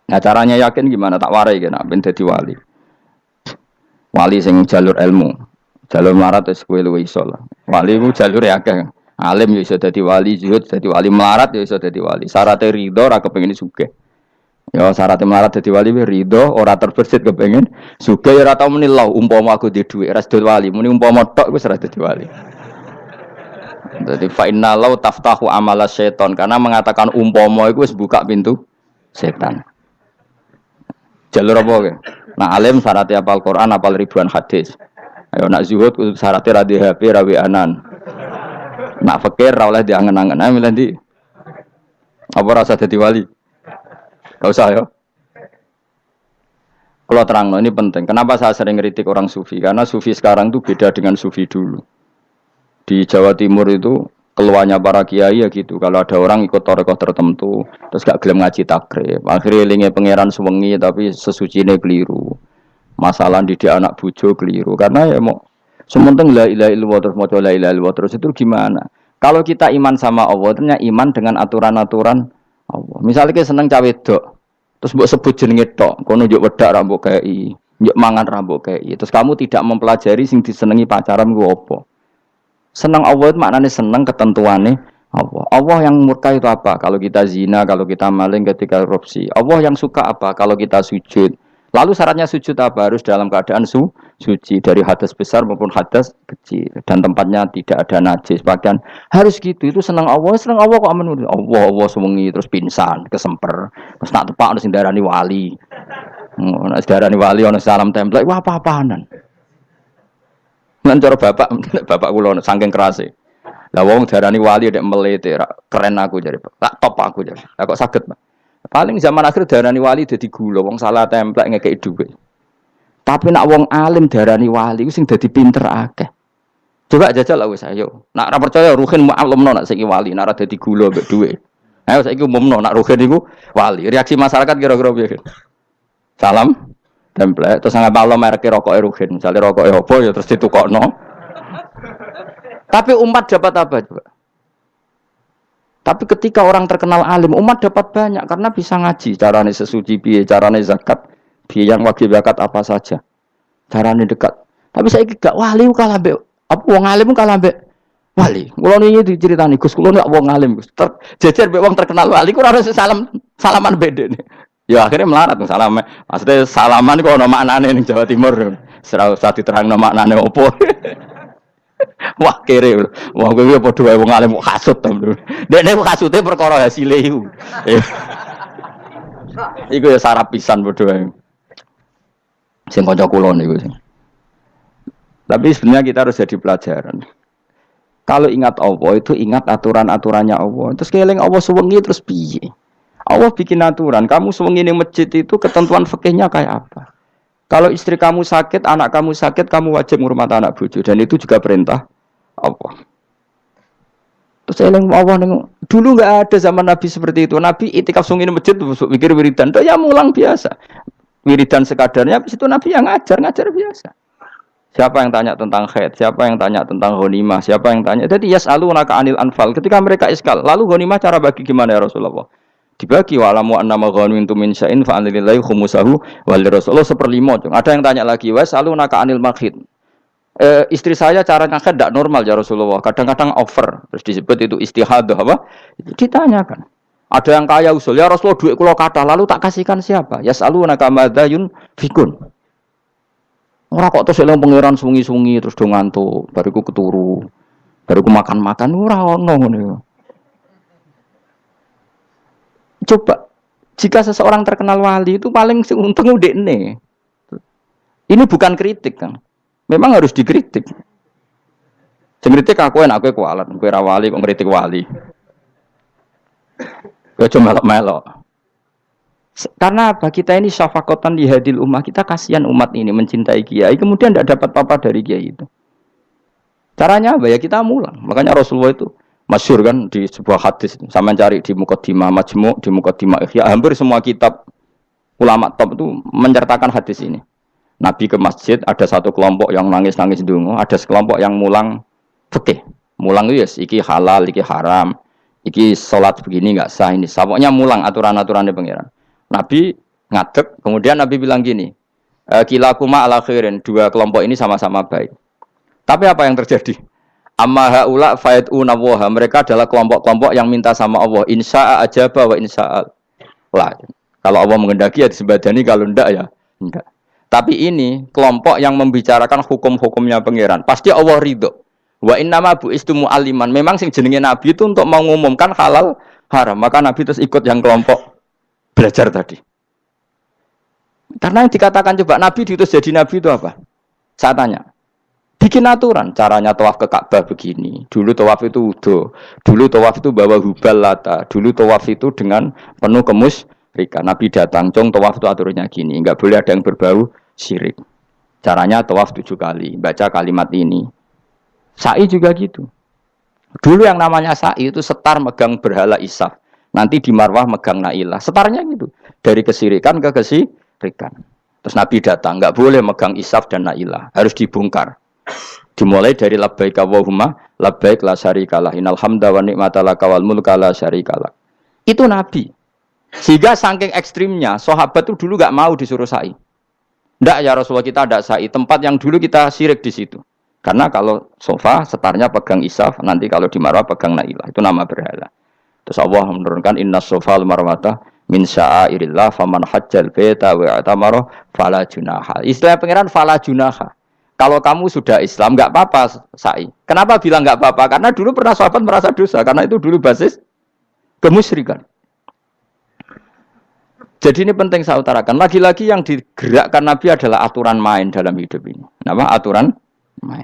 Nah caranya yakin gimana? Tak warai kan, ben dadi wali. Wali sing jalur ilmu, jalur melarat wis kowe luwih iso lah. Wali ku jalur akeh. Alim ya iso dadi wali, zuhud dadi wali, melarat ya iso dadi wali. Syaratnya ridho ora kepengin sugih. Ya syaratnya melarat dadi wali ridho ora terbersit kepengin sugih ya ora tau muni lho umpama aku di dhuwit ora dadi wali, muni umpama tok wis ora dadi wali. Jadi fa inna law taftahu amala syaiton karena mengatakan umpama itu wis buka pintu setan. Jalur apa ke? Nah alim syaratnya hafal Quran, hafal ribuan hadis. Ayo nak zuhud syaratnya ra di HP, ra anan. Nak fakir ra oleh diangen-angen. Ayo milih ndi? Apa rasa dadi wali? Enggak usah ya. Kalau terang, ini penting. Kenapa saya sering kritik orang sufi? Karena sufi sekarang itu beda dengan sufi dulu. Di Jawa Timur itu keluarnya para kiai ya gitu. Kalau ada orang ikut torekoh tertentu, terus gak gelem ngaji takrib. Akhirnya linge pangeran suwengi tapi sesucine keliru. Masalah didik anak bojo keliru. Karena ya mau sementing la ilaha illallah terus maca la ilaha illallah terus itu gimana? Kalau kita iman sama Allah, ternyata iman dengan aturan-aturan Allah. Misalnya kita seneng cawe wedok, terus mbok sebut jenenge tok, kono njuk wedak ra mbok kei, njuk mangan ra mbok kei. Terus kamu tidak mempelajari sing disenengi pacaran ku apa? Senang Allah itu maknanya senang ketentuannya Allah. Allah yang murka itu apa? Kalau kita zina, kalau kita maling, ketika korupsi. Allah yang suka apa? Kalau kita sujud. Lalu syaratnya sujud apa? Harus dalam keadaan suci dari hadas besar maupun hadas kecil dan tempatnya tidak ada najis. Bahkan harus gitu. Itu senang Allah kok aman. Allah sewengi terus pingsan, kesemper. Terus nak tepak ono sing darani wali. Ono darani wali ono salam template. Wah apa-apaanan. Nan cara bapak kula saking kerase. Lah wong darani wali nek melete keren aku jare. Tak top aku jare. Lah kok saged, Pak. Paling zaman akhir darani wali dadi gula, wong salah templek ngekeki dhuwit. Tapi nak wong alim darani wali ku sing dadi pinter akeh. Coba jajal lah wis ayo. Nak ora percaya Ruhin mu'allimno nak saiki wali, nak ora dadi gula mbek dhuwit. Ayo saiki umumno nak Ruhin iku wali. Reaksi masyarakat kira-kira piye? Salam template terus nggak malam merek rokok Ruhin misalnya rokok apa ya terus ditukokno tapi umat dapat apa juga tapi ketika orang terkenal alim umat dapat banyak karena bisa ngaji carane sesuci piye carane zakat piye yang wajib zakat apa saja carane dekat tapi saya gak wali kalah mbek apa wong alim kalah mbek wali kula niki diceritani Gus kula nek wong alim Gus jejer mbek wong terkenal wali ku ora salaman bedene. Ya akhirnya melarat salam. Maksudnya salaman kok ono maknane ning Jawa Timur. Ora usah diterangno maknane opo. Wah kere. Wah kowe padha wae wong alim kok kasut to. Dekne kasute perkara hasile iku. Iku ya sarap pisan padha wae. Sing kanca kula niku sing. Tapi sebenarnya kita harus jadi pelajaran. Kalau ingat Allah itu ingat aturan-aturannya Allah. Terus keling Allah suwengi terus piye? Allah bikin aturan, kamu sewengi ning masjid itu ketentuan fikihnya kayak apa? Kalau istri kamu sakit, anak kamu sakit, kamu wajib ngurmat anak bojo dan itu juga perintah Allah. Terus eling Allah dulu enggak ada zaman Nabi seperti itu. Nabi itikaf sungi ning masjid pikir wiridan, ya mulang biasa. Wiridan sekadarnya habis itu Nabi yang ngajar biasa. Siapa yang tanya tentang haid, siapa yang tanya tentang ghanimah, siapa yang tanya. Jadi yas'alunaka 'anil anfal. Ketika mereka iskal, lalu ghanimah cara bagi gimana ya Rasulullah? Dibagi wa'lamu annama ghanimtum min syai'in fa anlillahi khumusahu wal rasulullah 1/5. Ada yang tanya lagi, "Was alunaka 'anil makhid." Istri saya cara ngakad tidak normal ya Rasulullah. Kadang-kadang over. Terus disebut itu istihadah apa? Ditanyakan. Ada yang kaya usul, ya Rasulullah duit kula kathah lalu tak kasihkan siapa? Yasalunaka madzayun fikun. Ora kok terus eling pangeran sungi-sungi terus do ngantuk, bariku keturu. Bariku makan-makan ora ono ngono. Coba, jika seseorang terkenal wali itu paling untung udekne. Ini bukan kritik kan. Memang harus dikritik. Sing kritik aku enak kowe kualat, kowe ra wali kok ngritik wali. Kowe cuma melok-melok. Karena apa? Kita ini syafaqatan di hadil ummah, kita kasihan umat ini mencintai kiai, kemudian tidak dapat apa-apa dari kiai itu. Caranya apa ya? Kita mulang. Makanya Rasulullah itu masyhur kan di sebuah hadis, sama cari di Muqaddimah Majmu', di Muqaddimah Ihya, hampir semua kitab ulama top itu menyertakan hadis ini. Nabi ke masjid, ada satu kelompok yang nangis-nangis ndonga, ada sekelompok yang mulang fikih. Mulang itu ya, iki halal, iki haram, iki sholat begini enggak sah ini. Pokoknya mulang aturan-aturannya pangeran. Nabi ngadeg. Kemudian Nabi bilang gini, kilakuma ala khairin, dua kelompok ini sama-sama baik. Tapi apa yang terjadi? Amma haula fayatuna waha, mereka adalah kelompok-kelompok yang minta sama Allah, insya'a ajaba wa insya'al la. Kalau Allah mengendaki ya disembadani, kalau ndak ya ndak. Tapi ini kelompok yang membicarakan hukum-hukumnya pangeran. Pasti Allah ridho. Wa innama bu'istu mu'alliman. Memang sing jenenge Nabi itu untuk mengumumkan halal haram. Maka Nabi terus ikut yang kelompok belajar tadi. Karena yang dikatakan coba Nabi diutus jadi Nabi itu apa? Saya tanya. Bikin aturan. Caranya tawaf ke Ka'bah begini. Dulu tawaf itu wudu. Dulu tawaf itu bawa hubal lata. Dulu tawaf itu dengan penuh kemusyrikan. Nabi datang, cong tawaf itu aturannya gini. Enggak boleh ada yang berbau syirik. Caranya tawaf 7 kali. Baca kalimat ini. Sa'i juga gitu. Dulu yang namanya sa'i itu setar megang berhala Isaf. Nanti di Marwah megang Nailah. Setarnya gitu. Dari kesirikan ke kesirikan. Terus Nabi datang. Enggak boleh megang Isaf dan Nailah. Harus dibongkar. Dimulai dari labbaik Allahumma labbaik la syarikalah innal hamda wa ni'mata laka wal mulka la syarikalah. Itu Nabi. Sehingga saking ekstrimnya sahabat itu dulu enggak mau disuruh sa'i. Ndak ya Rasulullah, kita ada sa'i, tempat yang dulu kita syirik di situ. Karena kalau sofa setarnya pegang Isaf, nanti kalau di Marwah pegang Nailah, itu nama berhala. Terus Allah menurunkan innas sofa al marwata min sya'airillah faman hajjal baita wa atamara fala junaha. Istilah pangeran fala junaha. Kalau kamu sudah Islam enggak apa-apa sa'i. Kenapa bilang enggak apa-apa? Karena dulu pernah sahabat merasa dosa, karena itu dulu basis kemusyrikan. Jadi ini penting saya utarakan. Lagi-lagi yang digerakkan Nabi adalah aturan main dalam hidup ini. Apa? Aturan main.